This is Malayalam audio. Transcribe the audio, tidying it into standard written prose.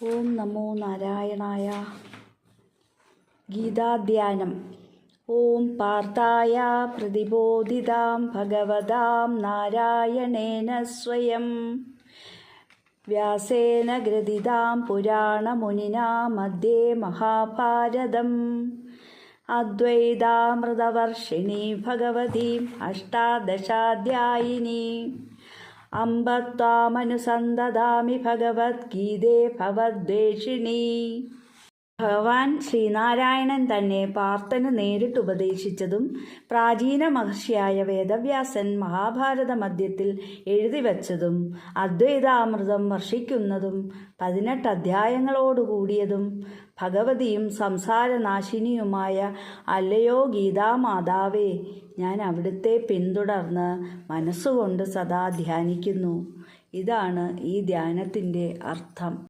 ഓം നമോ നാരായണായ. ഗീതാധ്യാനം. ഓം പാർത്ഥായ പ്രതിബോധിതാം ഭഗവതാം നാരായണേന സ്വയം വ്യാസേന ഗ്രഥിതാം പുരാണമുനിനാ മധ്യേ മഹാഭാരതം അദ്വൈതാമൃതവർഷിണീ ഭഗവതീം അഷ്ടാദശാധ്യായിനീ അംബ ത്വാമനുസന്തതാമി ഭഗവദ്ഗീതേ ഭവദ്വേഷിണീ. ഭഗവാൻ ശ്രീനാരായണൻ തന്നെ പാർത്ഥന് നേരിട്ട് ഉപദേശിച്ചതും പ്രാചീന മഹർഷിയായ വേദവ്യാസൻ മഹാഭാരത മധ്യത്തിൽ എഴുതിവച്ചതും അദ്വൈതാമൃതം വർഷിക്കുന്നതും 18 അധ്യായങ്ങളോടുകൂടിയതും ഭഗവതിയും സംസാരനാശിനിയുമായ അല്ലയോ ഗീതാമാതാവേ, ഞാൻ അവിടുത്തെ പിന്തുടർന്ന് മനസ്സുകൊണ്ട് സദാ ധ്യാനിക്കുന്നു. ഇതാണ് ഈ ധ്യാനത്തിൻ്റെ അർത്ഥം.